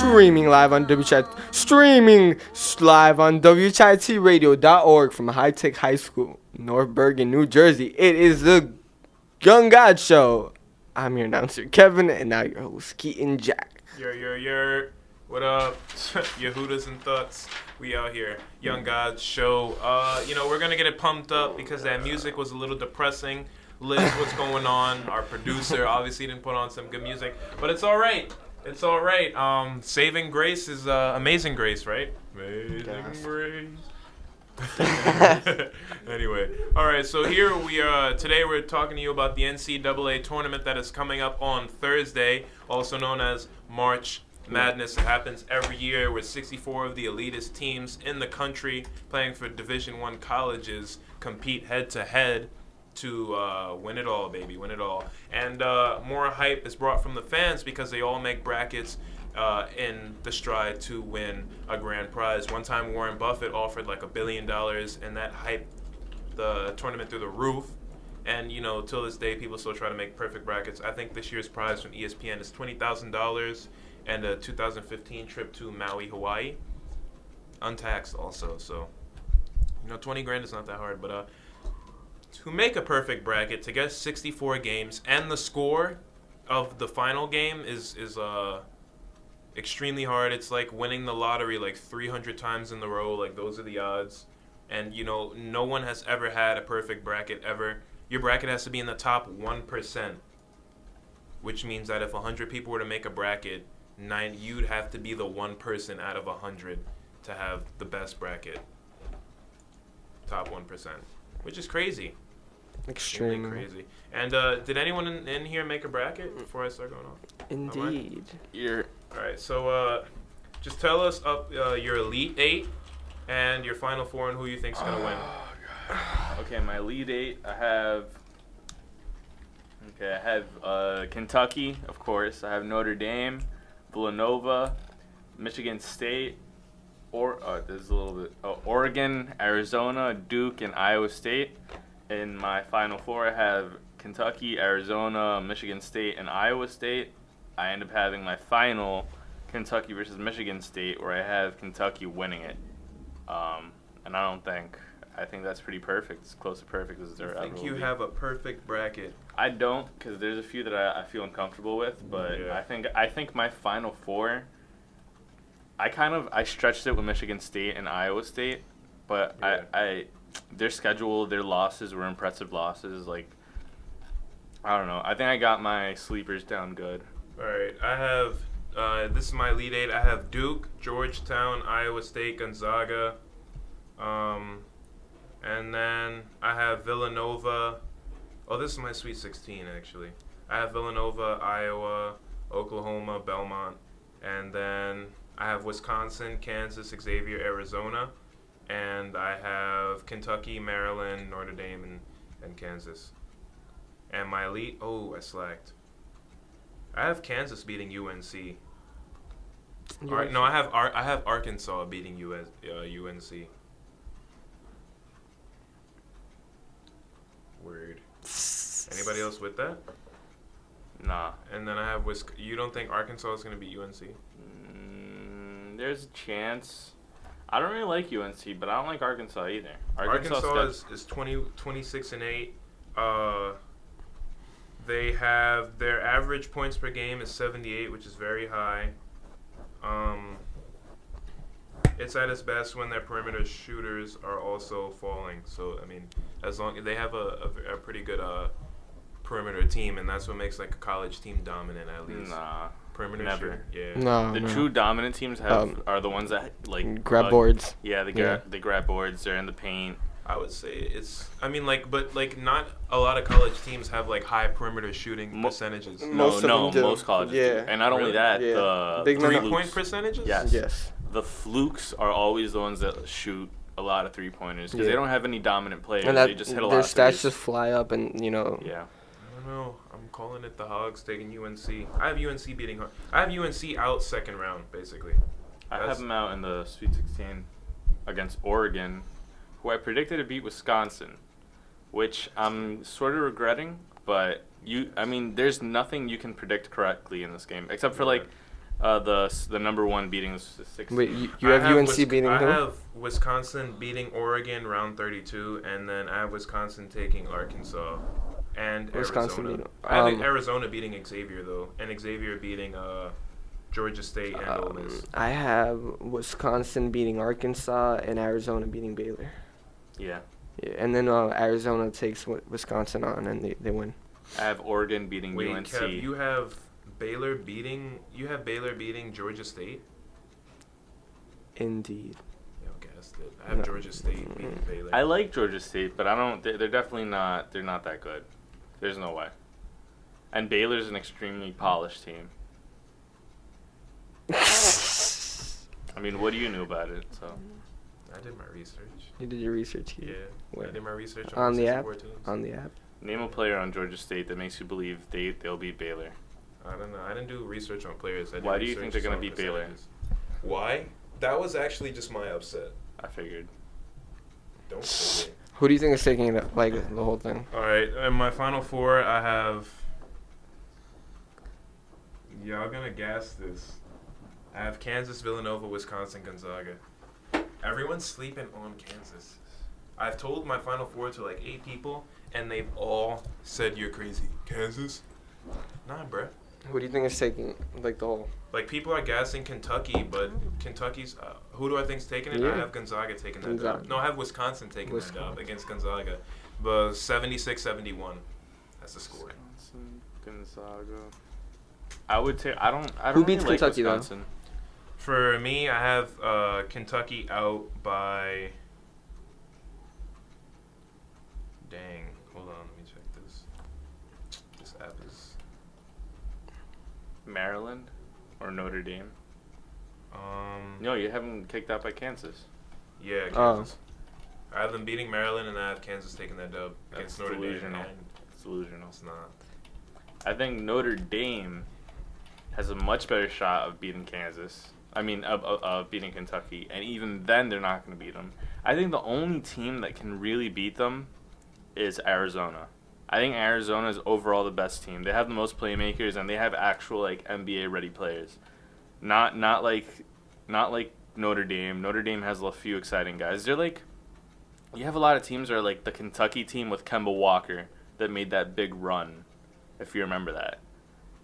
streaming live on WCHITradio.org from High Tech High School, North Bergen, New Jersey. It is the Young God Show. I'm your announcer, Kevin, and now your host, Keaton Jack. Yer. What up, Yehudas and Thuts? We out here, Young God Show. We're gonna get it pumped up because that music was a little depressing. Liz, what's going on? Our producer obviously didn't put on some good music, but it's all right. It's all right. Saving Grace is Amazing Grace, right? Amazing Grace. Anyway, all right. So here we are. Today we're talking to you about the NCAA tournament that is coming up on Thursday, also known as March Madness. It happens every year with 64 of the elitist teams in the country playing for Division I colleges compete head to head to win it all, baby, win it all. And more hype is brought from the fans because they all make brackets in the stride to win a grand prize. One time Warren Buffett offered like $1 billion, and that hyped the tournament through the roof. And, till this day, people still try to make perfect brackets. I think this year's prize from ESPN is $20,000 and a 2015 trip to Maui, Hawaii. Untaxed also, so, 20 grand is not that hard. But to make a perfect bracket, to get 64 games, and the score of the final game is extremely hard. It's like winning the lottery like 300 times in a row. Like, those are the odds. And, no one has ever had a perfect bracket ever. Your bracket has to be in the top 1%, which means that if 100 people were to make a bracket, you'd have to be the one person out of 100 to have the best bracket. Top 1%, which is crazy. Extremely crazy. And did anyone in here make a bracket before I start going off? Indeed. All right, so just tell us your Elite 8 and your Final 4 and who you think's going to win. Okay, my Elite 8, I have Kentucky, of course. I have Notre Dame, Villanova, Michigan State, Oregon, Arizona, Duke, and Iowa State. In my Final 4, I have Kentucky, Arizona, Michigan State, and Iowa State. I end up having my final Kentucky versus Michigan State, where I have Kentucky winning it. And I think that's pretty perfect. It's close to perfect as there ever will be. I think you have a perfect bracket. I don't, because there's a few that I feel uncomfortable with, but yeah. I think my Final 4, I stretched it with Michigan State and Iowa State, but yeah. Their schedule, their losses were impressive losses. Like, I don't know. I think I got my sleepers down good. All right, I have this is my Elite 8. I have Duke, Georgetown, Iowa State, Gonzaga, and then I have Villanova. Oh, this is my Sweet 16, actually. I have Villanova, Iowa, Oklahoma, Belmont, and then I have Wisconsin, Kansas, Xavier, Arizona, and I have Kentucky, Maryland, Notre Dame, and Kansas. And my Elite, I slacked. I have Kansas beating UNC. I have Arkansas beating UNC. Word. Anybody else with that? Nah. And then I have You don't think Arkansas is going to beat UNC? There's a chance. I don't really like UNC, but I don't like Arkansas either. Arkansas is 26 and 8. They have their average points per game is 78, which is very high. It's at its best when their perimeter shooters are also falling. So as long as they have a pretty good perimeter team, and that's what makes like a college team dominant at least. Nah, perimeter never. Yeah. No, true dominant teams are the ones that like grab boards. Yeah, they grab boards. They're in the paint. I would say it's. Not a lot of college teams have like high perimeter shooting percentages. Most colleges do. And not only that, the big 3-point percentages. Yes. The flukes are always the ones that shoot a lot of 3-pointers because they don't have any dominant players. And they just hit a lot their of stats threes. just fly up, and Yeah. I don't know. I'm calling it the Hogs taking UNC. I have UNC beating. I have UNC out second round basically. I have them out in the Sweet 16 against Oregon, who I predicted to beat Wisconsin, which I'm sort of regretting. But there's nothing you can predict correctly in this game except for The number one beating the 16. Wait, you have UNC beating I who? have Wisconsin beating Oregon round 32, and then I have Wisconsin taking Arkansas and Wisconsin Arizona. beating- I think Arizona beating Xavier though, and Xavier beating Georgia State and Ole Miss. I have Wisconsin beating Arkansas and Arizona beating Baylor. Yeah. Yeah, and then Arizona takes Wisconsin on and they win. I have Oregon beating Wait, UNC. Kev, you have Baylor beating Georgia State? Indeed. Yeah, I guessed it. I have No. Georgia State beating Baylor. I like Georgia State, but I don't. They're definitely not. They're not that good. There's no way. And Baylor's an extremely polished team. I mean, what do you know about it? So I did my research. You did your research Yeah, here. I Where? did my research On the app? 64 teams. On the app. name a player on Georgia State that makes you believe they'll beat Baylor. I don't know. I didn't do research on players. I did Why do you think research they're gonna on beat Baylor? percentages. Why? That was actually just my upset. I figured. Don't say it. Who do you think is taking it, like the whole thing? All right, in my final four, I have. Y'all gonna gas this. I have Kansas, Villanova, Wisconsin, Gonzaga. Everyone's sleeping on Kansas. I've told my final four to like 8 people, and they've all said you're crazy. Kansas? Nah, bruh. Who do you think is taking like the whole? Like people are gassing Kentucky, but Kentucky's. Who do I think's taking it? Yeah. I have Gonzaga taking that Gonzaga. dub. No, I have Wisconsin taking that dub Wisconsin. against Gonzaga. But 76-71. That's the score. Wisconsin, Gonzaga. I would take. I don't. Who beats really Kentucky, though? like Wisconsin. For me, I have Kentucky out by. Dang. Hold on, let me check this. This app is. Maryland or Notre Dame. Um. No, you haven't kicked out by Kansas. Yeah, Oh. Kansas. I have them beating Maryland, and I have Kansas taking that dub against That's Notre Dame. delusional. And It's delusional. it's not. I think Notre Dame has a much better shot of beating Kansas. I mean, of beating Kentucky, and even then, they're not going to beat them. I think the only team that can really beat them is Arizona. I think Arizona is overall the best team. They have the most playmakers, and they have actual like NBA ready players. Not like Notre Dame. Notre Dame has a few exciting guys. They're like, you have a lot of teams that are like the Kentucky team with Kemba Walker that made that big run, if you remember that.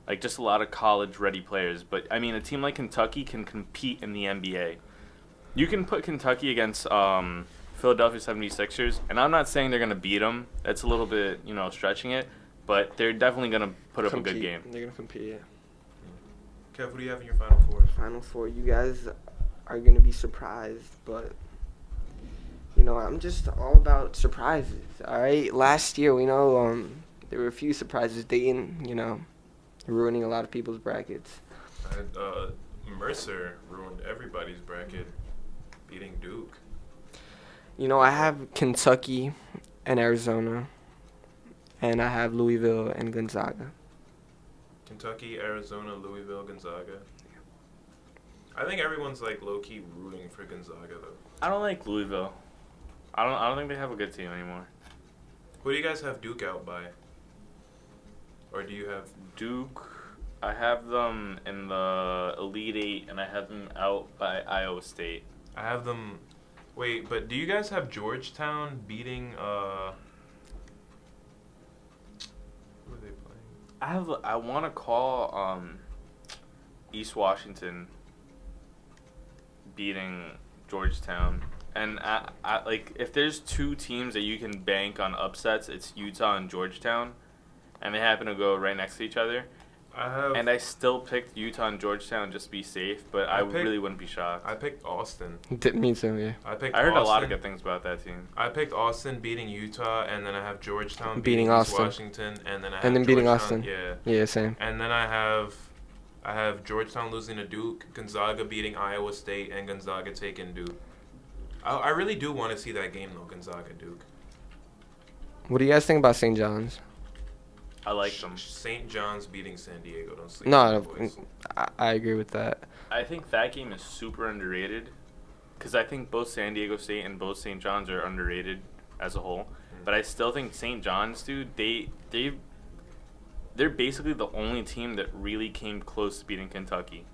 Like, just a lot of college-ready players. But, I mean, a team like Kentucky can compete in the NBA. You can put Kentucky against Philadelphia 76ers, and I'm not saying they're going to beat them. That's a little bit, stretching it. But they're definitely going to put up a good game. They're gonna compete. Yeah. Kev, what do you have in your final four? Final four. You guys are gonna be surprised, but I'm just all about surprises. All right. Last year, there were a few surprises. Dayton, ruining a lot of people's brackets. I had, Mercer ruined everybody's bracket, beating Duke. I have Kentucky and Arizona, and I have Louisville and Gonzaga. Kentucky, Arizona, Louisville, Gonzaga. I think everyone's like low key rooting for Gonzaga though. I don't like Louisville. I don't think they have a good team anymore. Who do you guys have Duke out by? Or do you have Duke, I have them in the Elite Eight, and I have them out by Iowa State. I have them. Wait, but do you guys have Georgetown beating? Who are they playing? I want to call East Washington beating Georgetown, and I like if there's two teams that you can bank on upsets, it's Utah and Georgetown, and they happen to go right next to each other. And I still picked Utah and Georgetown just to be safe, but I really wouldn't be shocked. I picked Austin. Me too, yeah. I heard a lot of good things about that team. I picked Austin beating Utah, and then I have Georgetown Beating East Austin. Washington, and then I have And then beating Georgetown- Austin. Yeah. Yeah, same. And then I have Georgetown losing to Duke, Gonzaga beating Iowa State, and Gonzaga taking Duke. I really do want to see that game though, Gonzaga Duke. What do you guys think about St. John's? I like them. St. John's beating San Diego. Don't sleep No, on the boys. I agree with that. I think that game is super underrated because I think both San Diego State and both St. John's are underrated as a whole. But I still think St. John's, dude, they're basically the only team that really came close to beating Kentucky.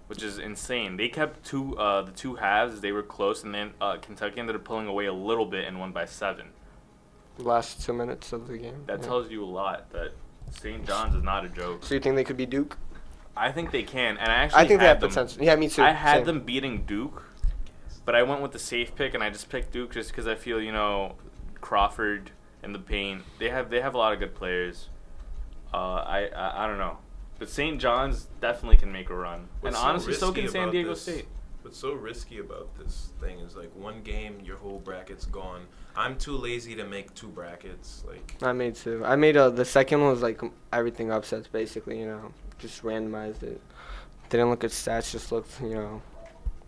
which is insane. They kept the two halves. They were close, and then Kentucky ended up pulling away a little bit and won by 7. Last 2 minutes of the game. That Yeah. tells you a lot that St. John's is not a joke. So you think they could beat Duke? I think they can, and I actually I think they had have them. potential. Yeah, me too. I had Same. them beating Duke, but I went with the safe pick, and I just picked Duke just because I feel Crawford and the paint. They have a lot of good players. I don't know, but St. John's definitely can make a run, What's and so honestly, so risky can San about Diego this- State. What's so risky about this thing is like one game, your whole bracket's gone. I'm too lazy to make 2 brackets. Like I made 2. I made the second one was like everything upsets basically. Just randomized it. Didn't look at stats. Just looked.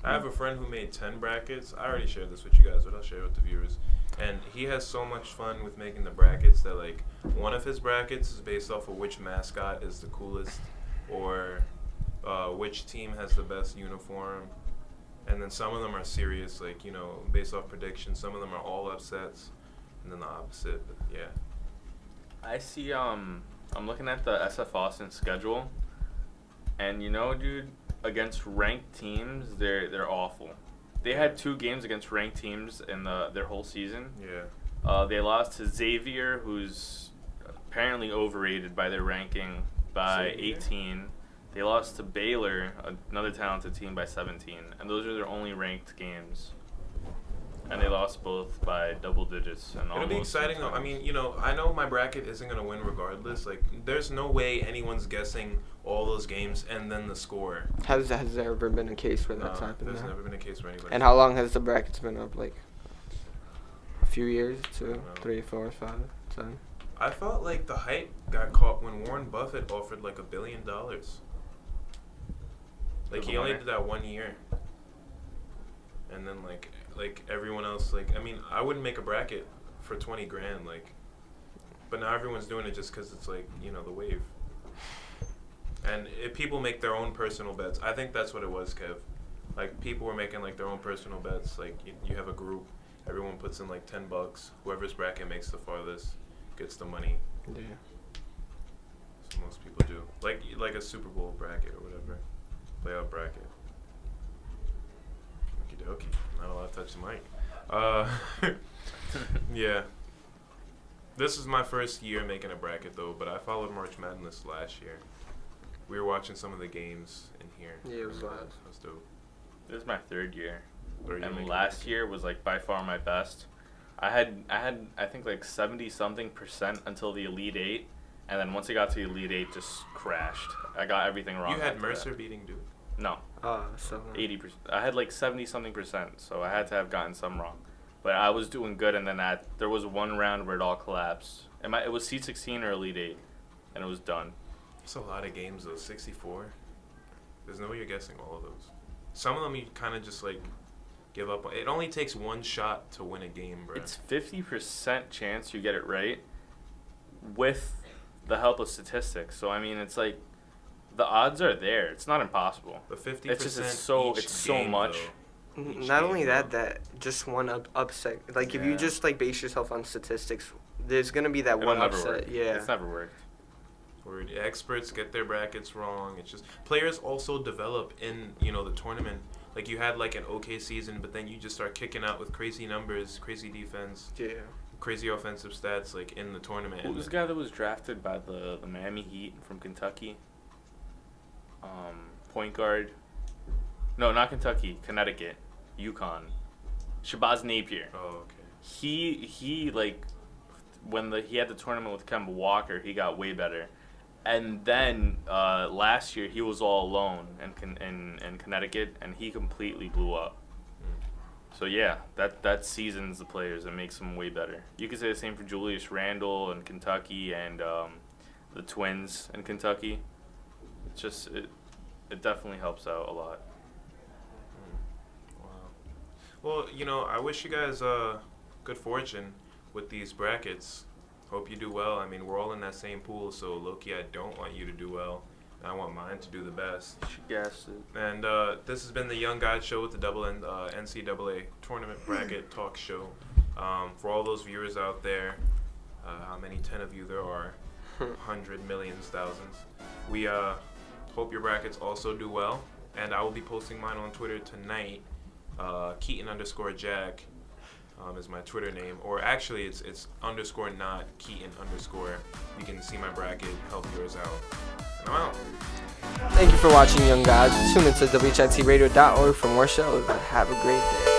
I have a friend who made 10 brackets. I already shared this with you guys, but I'll share it with the viewers. And he has so much fun with making the brackets that like one of his brackets is based off of which mascot is the coolest, or which team has the best uniform. And then some of them are serious, like, based off predictions. Some of them are all upsets, and then the opposite. But yeah. I see. I'm looking at the SF Austin schedule, and dude, against ranked teams, they're awful. They had 2 games against ranked teams in their whole season. Yeah. They lost to Xavier, who's apparently overrated by their ranking, by Xavier? 18. They lost to Baylor, another talented team, by 17. And those are their only ranked games. And they lost both by double digits. And It'll be almost exciting, though. I sometimes. mean, I know my bracket isn't going to win regardless. Like, there's no way anyone's guessing all those games and then the score. Has there ever been a case where No, that's happened? there's now? never been a case where anybody. And how long has the brackets been up? Like a few years, 2, No. 3, 4, 5, 10. I felt like the hype got caught when Warren Buffett offered like $1 billion. Like, For he the only winner? did that 1 year. And then like everyone else, like, I mean, I wouldn't make a bracket for 20 grand, like, but now everyone's doing it just because it's like, the wave. And if people make their own personal bets, I think that's what it was, Kev. Like, people were making like their own personal bets. Like, you have a group, everyone puts in like $10. Whoever's bracket makes the farthest gets the money. Yeah. That's what most people do. Like a Super Bowl bracket or whatever. Playoff bracket. Okie dokie. Not allowed to touch the mic. Yeah. This is my first year making a bracket though, but I followed March Madness last year. We were watching some of the games in here. Yeah, it was Remember live. that? That was dope. This is my 3rd year. Third year And making last bracket. year was like by far my best. I had I think like 70-something% until the Elite 8, and then once I got to the Elite 8, just crashed. I got everything wrong. You had after Mercer that. beating Duke. No, So 80%. I had like 70-something%, so I had to have gotten some wrong. But I was doing good, and then there was one round where it all collapsed. It was C16 or Elite 8, and it was done. That's a lot of games though. 64. There's no way you're guessing all of those. Some of them you kind of just like give up on. It only takes one shot to win a game, bro. It's 50% chance you get it right with the help of statistics. So I mean, it's like the odds are there. It's not impossible. But 50%. It's just it's so much. Each Not game, only bro. that just one upset. Like if you Yeah. just like base yourself on statistics, there's gonna be that It'll one never upset. work. Yeah. It's never worked. Where the experts get their brackets wrong. It's just players also develop in the tournament. Like you had like an okay season, but then you just start kicking out with crazy numbers, crazy defense, Yeah. crazy offensive stats like in the tournament. Who was the guy that was drafted by the Miami Heat from Kentucky? Point guard. No, not Kentucky. Connecticut. UConn. Shabazz Napier. Oh, okay. He like when he had the tournament with Kemba Walker, he got way better. And then last year he was all alone in Connecticut, and he completely blew up. So yeah, that seasons the players and makes them way better. You could say the same for Julius Randle in Kentucky and the Twins in Kentucky. It's just it definitely helps out a lot. Wow. Well, I wish you guys good fortune with these brackets. Hope you do well. I mean, we're all in that same pool, so low-key, I don't want you to do well. I want mine to do the best. You should guess it. And this has been the Young Guys Show with the NCAA Tournament Bracket Talk Show. For all those viewers out there, how many 10 of you there are, 100 millions, thousands. We hope your brackets also do well. and I will be posting mine on Twitter tonight. Keaton_Jack is my Twitter name, or actually it's underscore not Keaton underscore. You can see my bracket, help yours out, and I'm out. Thank you for watching, young gods. Tune into WHITradio.org for more shows. Have a great day.